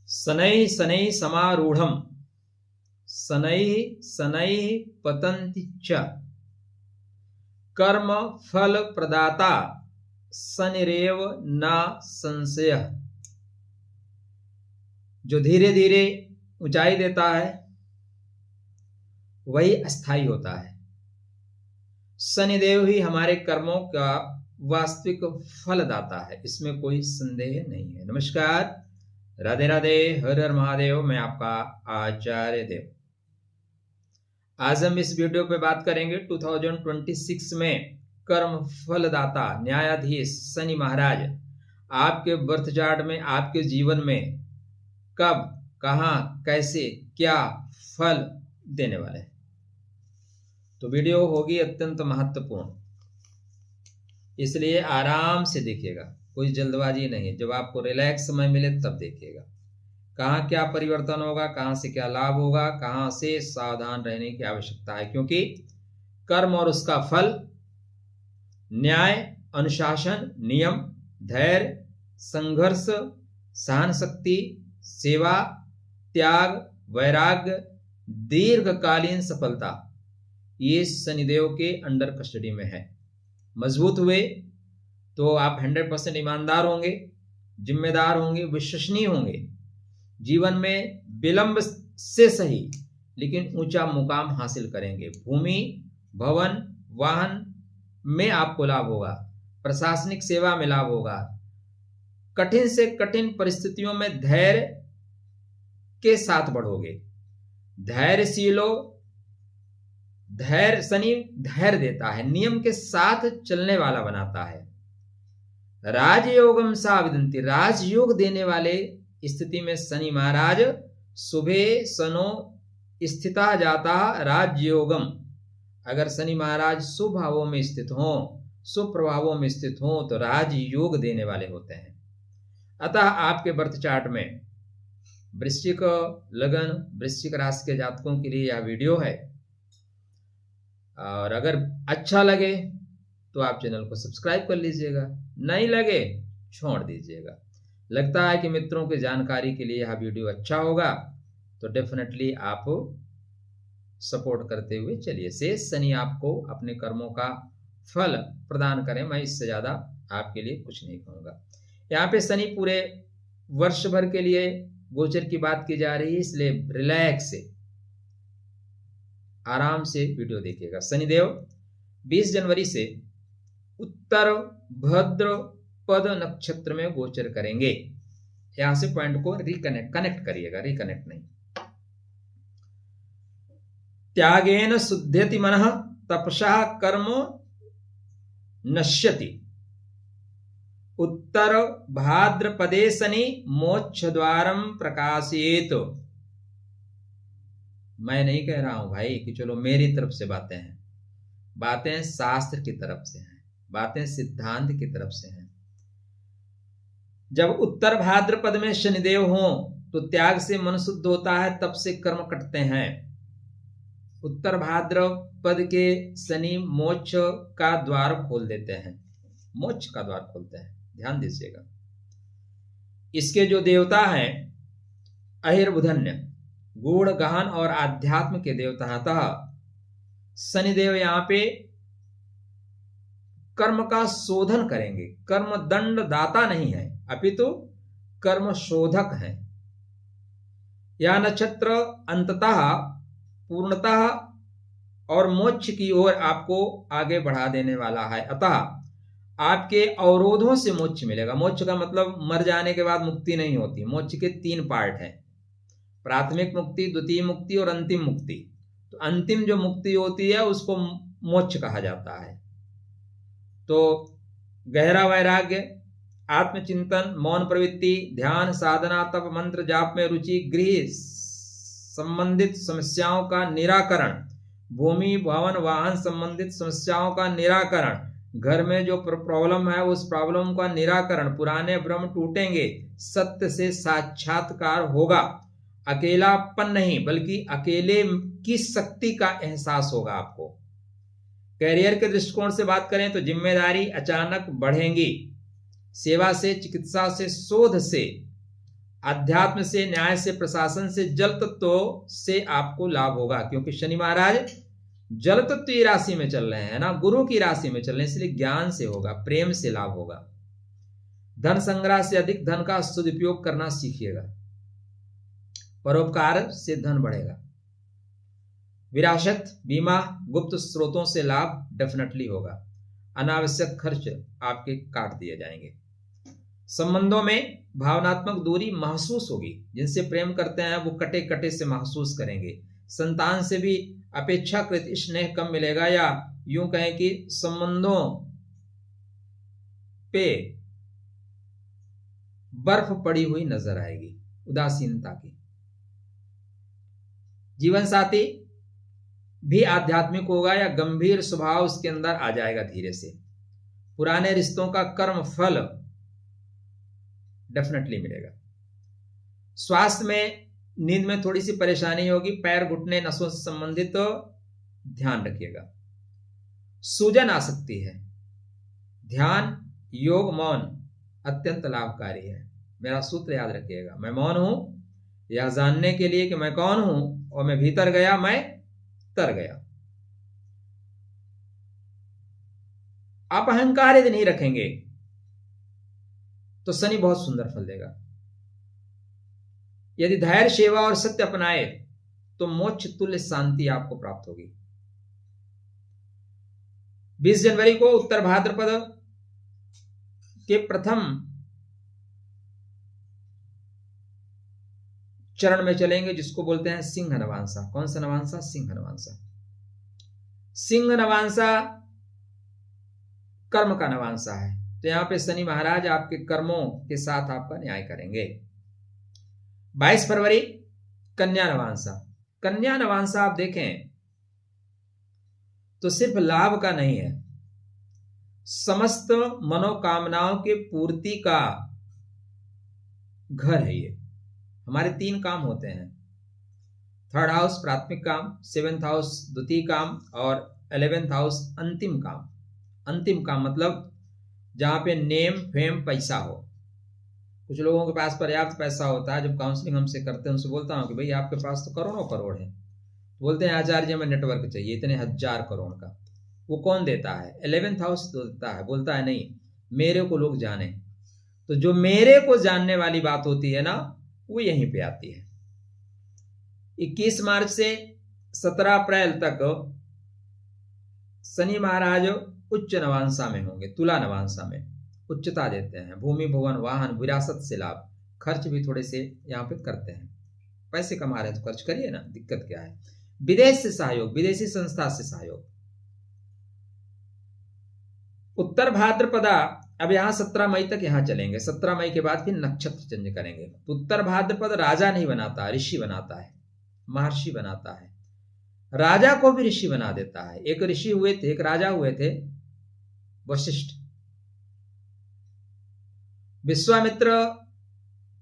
शनैः शनैः समारूढ़ं शनैः शनैः पतन्ति च कर्म फल प्रदाता शनिरेव न संशयः। जो धीरे धीरे ऊंचाई देता है वही अस्थाई होता है। शनिदेव ही हमारे कर्मों का वास्तविक फलदाता है, इसमें कोई संदेह नहीं है। नमस्कार, राधे राधे, हर हर महादेव। मैं आपका आचार्य देव। आज हम इस वीडियो पे बात करेंगे 2026 में कर्म फलदाता न्यायाधीश शनि महाराज आपके बर्थ चार्ट में, आपके जीवन में कब, कहां, कैसे, क्या फल देने वाले हैं। तो वीडियो होगी अत्यंत महत्वपूर्ण, इसलिए आराम से देखिएगा, कोई जल्दबाजी नहीं। जब आपको रिलैक्स समय मिले तब देखिएगा। कहाँ क्या परिवर्तन होगा, कहाँ से क्या लाभ होगा, कहाँ से सावधान रहने की आवश्यकता है, क्योंकि कर्म और उसका फल न्याय, अनुशासन, नियम, धैर्य, संघर्ष, सहन शक्ति, सेवा, त्याग, वैराग्य, दीर्घकालीन सफलता, ये शनिदेव के अंडर कस्टडी में है। मजबूत हुए तो आप 100% ईमानदार होंगे, जिम्मेदार होंगे, विश्वसनीय होंगे। जीवन में विलंब से सही लेकिन ऊंचा मुकाम हासिल करेंगे। भूमि, भवन, वाहन में आपको लाभ होगा, प्रशासनिक सेवा में लाभ होगा। कठिन से कठिन परिस्थितियों में धैर्य के साथ बढ़ोगे। धैर्यशीलो, धैर्य, शनि धैर्य देता है, नियम के साथ चलने वाला बनाता है। राजयोगम सा विदंती, राजयोग देने वाले स्थिति में शनि महाराज सुबह सनो स्थिता जाता राजयोगम। अगर शनि महाराज शुभ भावों में स्थित हों, शुभ प्रभावों में स्थित हों तो राजयोग देने वाले होते हैं। अतः आपके बर्थ चार्ट में वृश्चिक लगन, वृश्चिक राशि के जातकों के लिए यह वीडियो है। और अगर अच्छा लगे तो आप चैनल को सब्सक्राइब कर लीजिएगा, नहीं लगे छोड़ दीजिएगा। लगता है कि मित्रों की जानकारी के लिए यह वीडियो अच्छा होगा तो डेफिनेटली आप सपोर्ट करते हुए चलिए। शेष शनि आपको अपने कर्मों का फल प्रदान करें, मैं इससे ज्यादा आपके लिए कुछ नहीं कहूँगा। यहाँ पे शनि पूरे वर्ष भर के लिए गोचर की बात की जा रही है, इसलिए रिलैक्स से आराम से वीडियो देखिएगा। शनिदेव 20 जनवरी से उत्तर भद्रपद नक्षत्र में गोचर करेंगे। यहां से पॉइंट को कनेक्ट करिएगा, रिकनेक्ट नहीं। त्यागेन शुद्ध्यति मनः तपसा कर्म नश्यति। उत्तर भाद्रपदे शनि मोक्ष द्वारम प्रकाशयेत। मैं नहीं कह रहा हूं भाई कि चलो मेरी तरफ से बातें हैं, बातें शास्त्र की तरफ से हैं, बातें सिद्धांत की तरफ से हैं। जब उत्तर भाद्रपद में शनिदेव हों तो त्याग से मन शुद्ध होता है, तप से कर्म कटते हैं। उत्तर भाद्रपद के शनि मोक्ष का द्वार खोल देते हैं, मोक्ष का द्वार खोलते हैं, ध्यान दीजिएगा। इसके जो देवता हैं अहिर्बुधन्य, गूढ़, गहन और आध्यात्म के देवता हैं। अतः शनिदेव यहाँ पे कर्म का शोधन करेंगे। कर्म दंड दाता नहीं है, अपितु कर्म शोधक है। यह नक्षत्र अंततः, पूर्णतः और मोक्ष की ओर आपको आगे बढ़ा देने वाला है। अतः आपके अवरोधों से मोक्ष मिलेगा। मोक्ष का मतलब मर जाने के बाद मुक्ति नहीं होती। मोक्ष के 3 पार्ट हैं, प्राथमिक मुक्ति, द्वितीय मुक्ति और अंतिम मुक्ति। तो अंतिम जो मुक्ति होती है उसको मोक्ष कहा जाता है। तो गहरा वैराग्य, आत्मचिंतन, मौन प्रवृत्ति, ध्यान, साधना, तप, मंत्र जाप में रुचि, गृह संबंधित समस्याओं का निराकरण, भूमि, भवन, वाहन संबंधित समस्याओं का निराकरण, घर में जो प्रॉब्लम है उस प्रॉब्लम का निराकरण, पुराने भ्रम टूटेंगे, सत्य से साक्षात्कार होगा, अकेलापन नहीं बल्कि अकेले की शक्ति का एहसास होगा आपको। कैरियर के दृष्टिकोण से बात करें तो जिम्मेदारी अचानक बढ़ेंगी। सेवा से, चिकित्सा से, शोध से अध्यात्म से, न्याय से, प्रशासन से, जल तत्व से आपको लाभ होगा, क्योंकि शनि महाराज जल तत्व की राशि में चल रहे हैं ना, गुरु की राशि में चल रहे हैं, इसलिए ज्ञान से होगा, प्रेम से लाभ होगा। धन संग्रह से अधिक धन का सदुपयोग करना सीखिएगा। परोपकार से धन बढ़ेगा। विरासत, बीमा, गुप्त स्रोतों से लाभ डेफिनेटली होगा। अनावश्यक खर्च आपके काट दिए जाएंगे। संबंधों में भावनात्मक दूरी महसूस होगी। जिनसे प्रेम करते हैं वो कटे कटे से महसूस करेंगे। संतान से भी अपेक्षाकृत स्नेह कम मिलेगा, या यूं कहें कि संबंधों पे बर्फ पड़ी हुई नजर आएगी, उदासीनता की। जीवन साथी भी आध्यात्मिक होगा, या गंभीर स्वभाव उसके अंदर आ जाएगा धीरे से। पुराने रिश्तों का कर्म फल डेफिनेटली मिलेगा। स्वास्थ्य में, नींद में थोड़ी सी परेशानी होगी। पैर, घुटने, नसों से संबंधित तो ध्यान रखिएगा। सूजन आ सकती है। ध्यान, योग, मौन अत्यंत लाभकारी है। मेरा सूत्र याद रखिएगा, मैं मौन हूं यह जानने के लिए कि मैं कौन हूं, और मैं भीतर गया, मैं तर गया। आप अहंकार यदि नहीं रखेंगे तो शनि बहुत सुंदर फल देगा। यदि धैर्य, सेवा और सत्य अपनाए तो मोक्ष तुल्य शांति आपको प्राप्त होगी। 20 जनवरी को उत्तर भाद्रपद के प्रथम चरण में चलेंगे, जिसको बोलते हैं सिंह नवांसा। कौन सा नवांसा? सिंह नवांसा। सिंह नवांसा कर्म का नवांसा है। तो यहां पे शनि महाराज आपके कर्मों के साथ आपका न्याय करेंगे। 22 फरवरी कन्या नवांसा। कन्या नवांसा आप देखें तो सिर्फ लाभ का नहीं है, समस्त मनोकामनाओं के पूर्ति का घर है ये। हमारे 3 काम होते हैं, 3rd हाउस प्राथमिक काम, 7th हाउस द्वितीय काम, और 11th हाउस अंतिम काम। अंतिम काम मतलब जहां पे नेम, फेम, पैसा हो। कुछ लोगों के पास पर्याप्त पैसा होता है, जब काउंसलिंग हमसे करते हैं उनसे बोलता हूं कि भाई आपके पास तो करोड़ों करोड़ है, तो बोलते हैं आचार्य हमें नेटवर्क चाहिए इतने 1000 करोड़ का। वो कौन देता है? 11th हाउस तो देता है। बोलता है नहीं, मेरे को लोग जाने। तो जो मेरे को जानने वाली बात होती है ना, वो यहीं पे आती है। 21 मार्च से 17 अप्रैल तक शनि महाराज उच्च नवांसा में होंगे, तुला नवांसा में। उच्चता देते हैं, भूमि, भवन, वाहन, विरासत से लाभ। खर्च भी थोड़े से यहाँ पे करते हैं। पैसे कमा रहे हैं तो खर्च करिए ना, दिक्कत क्या है। विदेश से सहयोग, विदेशी संस्था से सहयोग। उत्तर भाद्रपदा अब यहाँ 17 मई तक यहाँ चलेंगे। 17 मई के बाद फिर नक्षत्र चेंज करेंगे। उत्तर भाद्रपद राजा नहीं बनाता, ऋषि बनाता है, महर्षि बनाता है। राजा को भी ऋषि बना देता है। एक ऋषि हुए थे, एक राजा हुए थे, वशिष्ठ। विश्वामित्र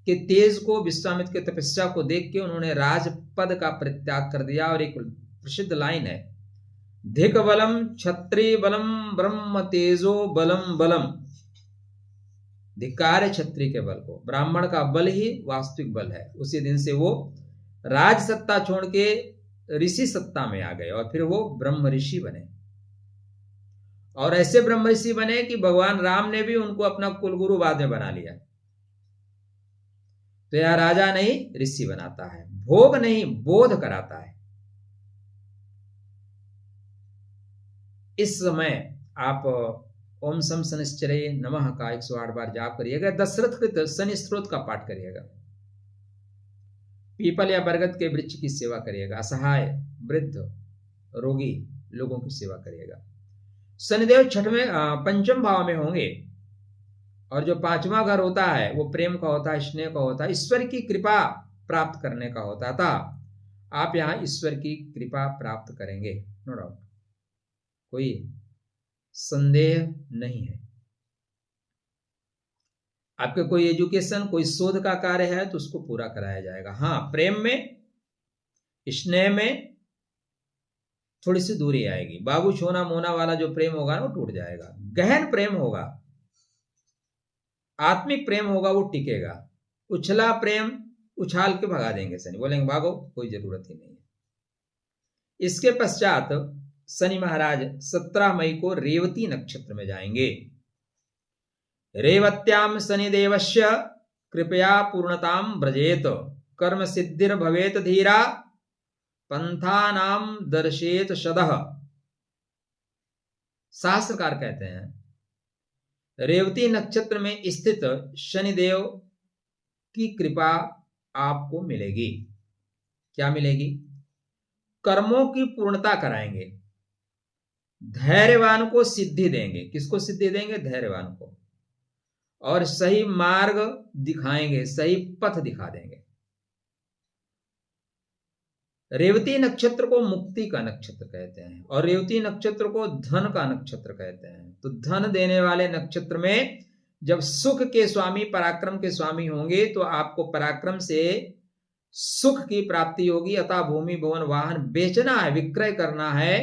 के तेज को, विश्वामित्र के तपस्या को देख के उन्होंने राजपद का परित्याग कर दिया। और एक प्रसिद्ध लाइन है, धिक बलम क्षत्रिय बलम ब्रह्म तेजो बलम बलम। धिक्कार है क्षत्रिय के बल को, ब्राह्मण का बल ही वास्तविक बल है। उसी दिन से वो राज सत्ता छोड़ के ऋषि सत्ता में आ गए और फिर वो ब्रह्म ऋषि बने। और ऐसे ब्रह्म ऋषि बने कि भगवान राम ने भी उनको अपना कुलगुरु बाद में बना लिया। तो यह राजा नहीं ऋषि बनाता है, भोग नहीं बोध कराता है। इस समय आप ओम सम शनिश्चरये नमः का 108 बार जाप करिएगा। दशरथ कृत शनि स्त्रोत का पाठ करिएगा। पीपल या बरगद के वृक्ष की सेवा करिएगा। असहाय, वृद्ध, रोगी लोगों की सेवा करिएगा। शनिदेव 5वें भाव में होंगे, और जो 5वां घर होता है वो प्रेम का होता है, स्नेह का होता है, ईश्वर की कृपा प्राप्त करने का होता था। आप यहां ईश्वर की कृपा प्राप्त करेंगे, नो डाउट, कोई संदेह नहीं है। आपके कोई एजुकेशन, कोई शोध का कार्य है तो उसको पूरा कराया जाएगा। हाँ, प्रेम में, स्नेह में थोड़ी सी दूरी आएगी। बाबू छोना मोना वाला जो प्रेम होगा ना वो टूट जाएगा। गहन प्रेम होगा, आत्मिक प्रेम होगा, वो टिकेगा। उछला प्रेम उछाल के भगा देंगे शनि, बोलेंगे भागो, कोई जरूरत ही नहीं है। इसके पश्चात शनि महाराज 17 मई को रेवती नक्षत्र में जाएंगे। रेवत्याम शनिदेवस्य कृपया पूर्णताम व्रजेत कर्म सिद्धिर भवेत धीरा पंथानाम दर्शेत शदः। शास्त्रकार कहते हैं रेवती नक्षत्र में स्थित शनिदेव की कृपा आपको मिलेगी। क्या मिलेगी? कर्मों की पूर्णता कराएंगे, धैर्यवान को सिद्धि देंगे। किसको सिद्धि देंगे? धैर्यवान को। और सही मार्ग दिखाएंगे, सही पथ दिखा देंगे। रेवती नक्षत्र को मुक्ति का नक्षत्र कहते हैं और रेवती नक्षत्र को धन का नक्षत्र कहते हैं। तो धन देने वाले नक्षत्र में जब सुख के स्वामी, पराक्रम के स्वामी होंगे तो आपको पराक्रम से सुख की प्राप्ति होगी। अतः भूमि भवन वाहन बेचना है, विक्रय करना है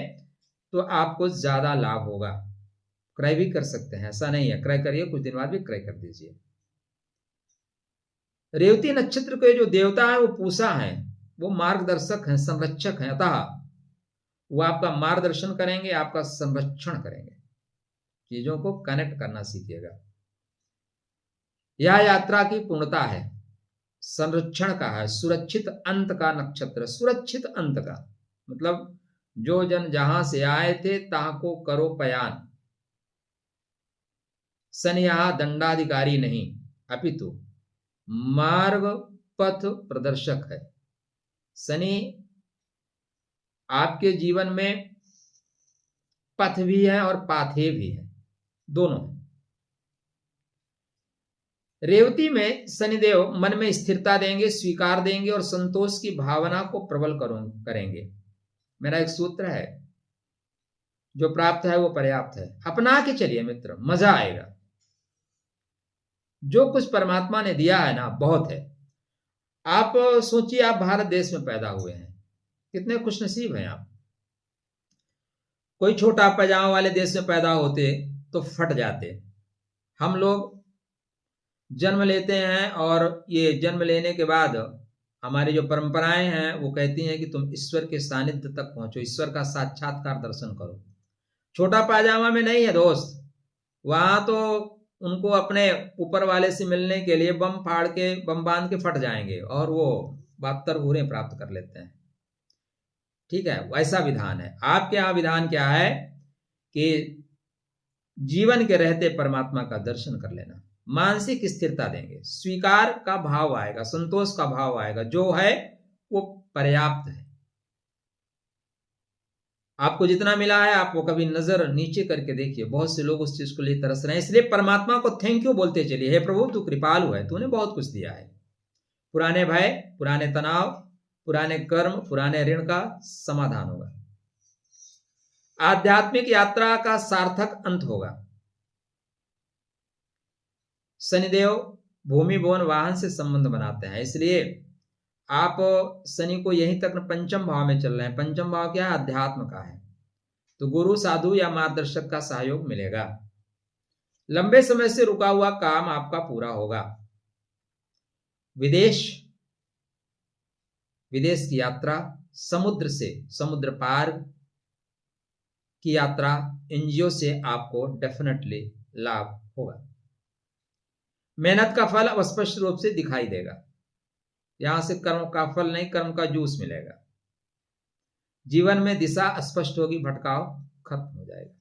तो आपको ज्यादा लाभ होगा। क्रय भी कर सकते हैं, ऐसा नहीं है, क्रय करिए, कुछ दिन बाद भी क्रय कर दीजिए। रेवती नक्षत्र के जो देवता है वो पूषा है, वो मार्गदर्शक हैं, संरक्षक हैं। अतः वो आपका मार्गदर्शन करेंगे, आपका संरक्षण करेंगे। चीजों को कनेक्ट करना सीखिएगा। यह यात्रा की पूर्णता है, संरक्षण का है, सुरक्षित अंत का नक्षत्र। सुरक्षित अंत का मतलब जो जन जहां से आए थे तहां को करो पयान। शनि यहां दंडाधिकारी नहीं अपितु मार्ग पथ प्रदर्शक है। शनि आपके जीवन में पथ भी है और पाथे भी है, दोनों है। रेवती में शनिदेव मन में स्थिरता देंगे, स्वीकार देंगे और संतोष की भावना को प्रबल करेंगे। मेरा एक सूत्र है, जो प्राप्त है वो पर्याप्त है। अपना के चलिए मित्र, मजा आएगा। जो कुछ परमात्मा ने दिया है ना, बहुत है। आप सोचिए, आप भारत देश में पैदा हुए हैं, कितने खुशनसीब हैं आप। कोई छोटा पैजामा वाले देश में पैदा होते तो फट जाते। हम लोग जन्म लेते हैं और ये जन्म लेने के बाद हमारी जो परंपराएं हैं वो कहती हैं कि तुम ईश्वर के सानिध्य तक पहुंचो, ईश्वर का साक्षात्कार दर्शन करो। छोटा पायजामा में नहीं है दोस्त, वहां तो उनको अपने ऊपर वाले से मिलने के लिए बम फाड़ के, बम बांध के फट जाएंगे और वो 72 हूरें प्राप्त कर लेते हैं। ठीक है, वैसा विधान है। आपके यहां विधान क्या है कि जीवन के रहते परमात्मा का दर्शन कर लेना, मानसिक स्थिरता देंगे, स्वीकार का भाव आएगा, संतोष का भाव आएगा, जो है वो पर्याप्त है। आपको जितना मिला है आप वो कभी नजर नीचे करके देखिए। बहुत से लोग उस चीज को लिए तरस रहे हैं, इसलिए परमात्मा को थैंक यू बोलते चलिए। हे प्रभु, तू कृपालु है, तूने बहुत कुछ दिया है। पुराने भय, पुराने तनाव, पुराने कर्म, पुराने ऋण का समाधान होगा। आध्यात्मिक यात्रा का सार्थक अंत होगा। शनिदेव भूमि भवन वाहन से संबंध बनाते हैं, इसलिए आप शनि को यहीं तक पंचम भाव में चल रहे हैं। पंचम भाव क्या है? अध्यात्म का है। तो गुरु, साधु या मार्गदर्शक का सहयोग मिलेगा। लंबे समय से रुका हुआ काम आपका पूरा होगा। विदेश की यात्रा, समुद्र से समुद्र पार की यात्रा, एनजीओ से आपको डेफिनेटली लाभ होगा। मेहनत का फल अब स्पष्ट रूप से दिखाई देगा। यहां से कर्म का फल नहीं, कर्म का जूस मिलेगा। जीवन में दिशा स्पष्ट होगी, भटकाव खत्म हो जाएगा।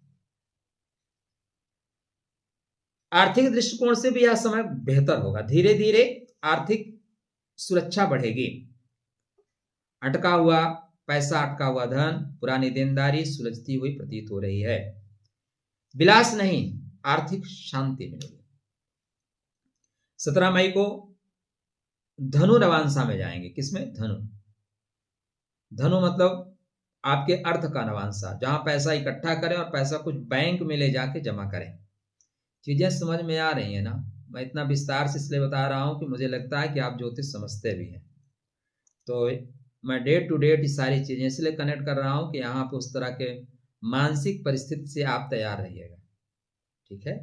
आर्थिक दृष्टिकोण से भी यह समय बेहतर होगा। धीरे धीरे आर्थिक सुरक्षा बढ़ेगी। अटका हुआ पैसा, अटका हुआ धन, पुरानी देनदारी सुलझती हुई प्रतीत हो रही है। विलास नहीं, आर्थिक शांति मिलेगी। 17 मई को धनु नवांशा में जाएंगे। किसमें? धनु। धनु मतलब आपके अर्थ का नवांशा, जहां पैसा इकट्ठा करें और पैसा कुछ बैंक में ले जाके जमा करें। चीजें समझ में आ रही है ना? मैं इतना विस्तार से इसलिए बता रहा हूं कि मुझे लगता है कि आप ज्योतिष समझते भी हैं। तो मैं डे टू डे सारी चीजें इसलिए कनेक्ट कर रहा हूं कि यहाँ पे उस तरह के मानसिक परिस्थिति से आप तैयार रहिएगा। ठीक है।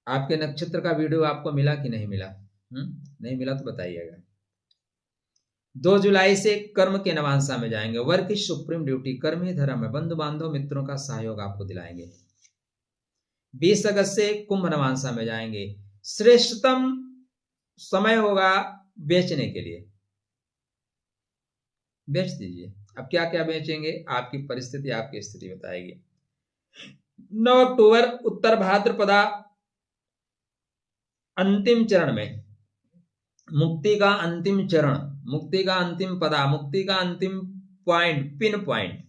आपके नक्षत्र का वीडियो आपको मिला कि नहीं मिला? नहीं मिला तो बताइएगा। 2 जुलाई से कर्म के नवांशा में जाएंगे। वर्क की सुप्रीम ड्यूटी, कर्म ही धर्म है। बंधु बांधव मित्रों का सहयोग आपको दिलाएंगे। 20 अगस्त से कुंभ नवांशा में जाएंगे। श्रेष्ठतम समय होगा बेचने के लिए, बेच दीजिए। अब क्या क्या बेचेंगे, आपकी परिस्थिति आपकी स्थिति बताएगी। 9 अक्टूबर उत्तर भाद्रपदा अंतिम चरण में, मुक्ति का अंतिम चरण, मुक्ति का अंतिम पदा, मुक्ति का अंतिम पॉइंट, पिन पॉइंट,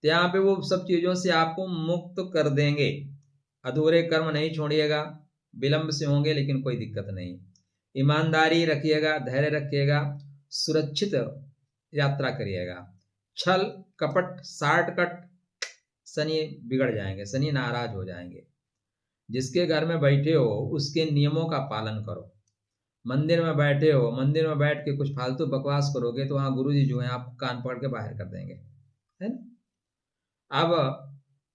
यहाँ पे वो सब चीजों से आपको मुक्त कर देंगे। अधूरे कर्म नहीं छोड़िएगा, विलंब से होंगे लेकिन कोई दिक्कत नहीं। ईमानदारी रखिएगा, धैर्य रखिएगा, सुरक्षित यात्रा करिएगा। छल कपट शॉर्टकट शनि बिगड़ जाएंगे, शनि नाराज हो जाएंगे। जिसके घर में बैठे हो उसके नियमों का पालन करो। मंदिर में बैठे हो, मंदिर में बैठ के कुछ फालतू बकवास करोगे तो वहां गुरुजी जो है आपको कान पकड़ के बाहर कर देंगे, है ना। अब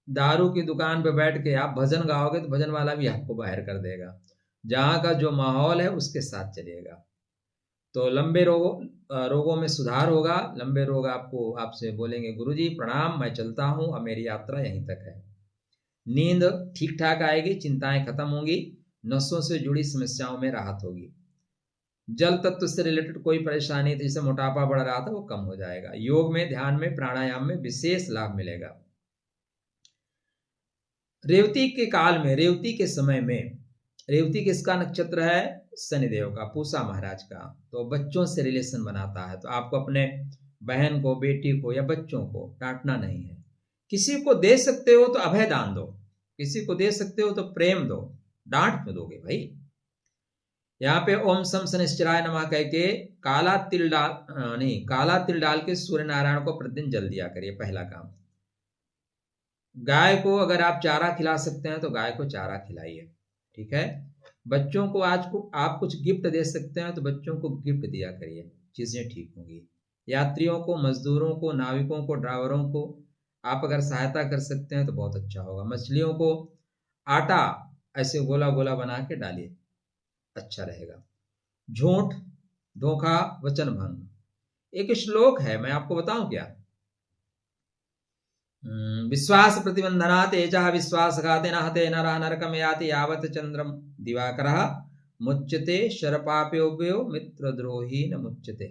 दारू की दुकान पे बैठ के आप भजन गाओगे तो भजन वाला भी आपको बाहर कर देगा। जहां का जो माहौल है उसके साथ चलिएगा तो लंबे रोगों में सुधार होगा। लंबे रोग आपको आपसे बोलेंगे गुरुजी प्रणाम, मैं चलता हूं, अब मेरी यात्रा यहीं तक है। नींद ठीक ठाक आएगी, चिंताएं खत्म होंगी, नसों से जुड़ी समस्याओं में राहत होगी। जल तत्व से रिलेटेड कोई परेशानी थी, जैसे मोटापा बढ़ रहा था, वो कम हो जाएगा। योग में, ध्यान में, प्राणायाम में विशेष लाभ मिलेगा। रेवती के काल में, रेवती के समय में, रेवती किसका नक्षत्र है? शनिदेव का, पूषा महाराज का। तो बच्चों से रिलेशन बनाता है। तो आपको अपने बहन को, बेटी को या बच्चों को डांटना नहीं है। किसी को दे सकते हो तो अभय दान दो, किसी को दे सकते हो तो प्रेम दो, डांट क्यों दोगे भाई। यहाँ पे ओम सम शनिश्चराय नमः कह के काला तिल डाल के सूर्य नारायण को प्रतिदिन जल दिया करिए, पहला काम। गाय को अगर आप चारा खिला सकते हैं तो गाय को चारा खिलाइए, ठीक है। बच्चों को आज को आप कुछ गिफ्ट दे सकते हैं तो बच्चों को गिफ्ट दिया करिए, चीजें ठीक होंगी। यात्रियों को, मजदूरों को, नाविकों को, ड्राइवरों को आप अगर सहायता कर सकते हैं तो बहुत अच्छा होगा। मछलियों को आटा ऐसे गोला गोला बना के डालिए, अच्छा रहेगा। झूठ, धोखा, वचन भंग, एक श्लोक है, मैं आपको बताऊं क्या? विश्वास प्रतिबंधनात् एचः विश्वासघातेन हते नरः नरकं याति यावत् चंद्रम दिवाकरः मुच्यते शरपाप्योऽव्ययो मित्रद्रोही न मुच्यते।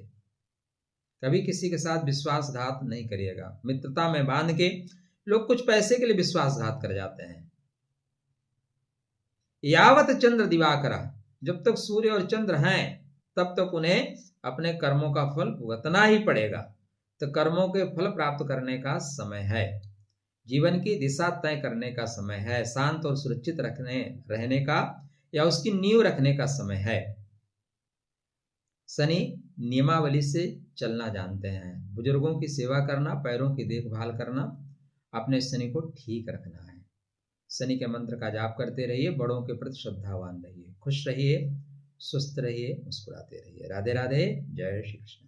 कभी किसी के साथ विश्वासघात नहीं करिएगा। मित्रता में बांध के लोग कुछ पैसे के लिए विश्वासघात कर जाते हैं। यावत चंद्र दिवाकरः, जब तक सूर्य और चंद्र हैं तब तक उन्हें अपने कर्मों का फल भुगतना ही पड़ेगा। तो कर्मों के फल प्राप्त करने का समय है, जीवन की दिशा तय करने का समय है, शांत और सुरक्षित रहने का या उसकी नींव रखने का समय है। शनि नियमावली से चलना जानते हैं। बुजुर्गों की सेवा करना, पैरों की देखभाल करना, अपने शनि को ठीक रखना है। शनि के मंत्र का जाप करते रहिए, बड़ों के प्रति श्रद्धावान रहिए, खुश रहिए, स्वस्थ रहिए, मुस्कुराते रहिए। राधे राधे, जय श्री कृष्ण।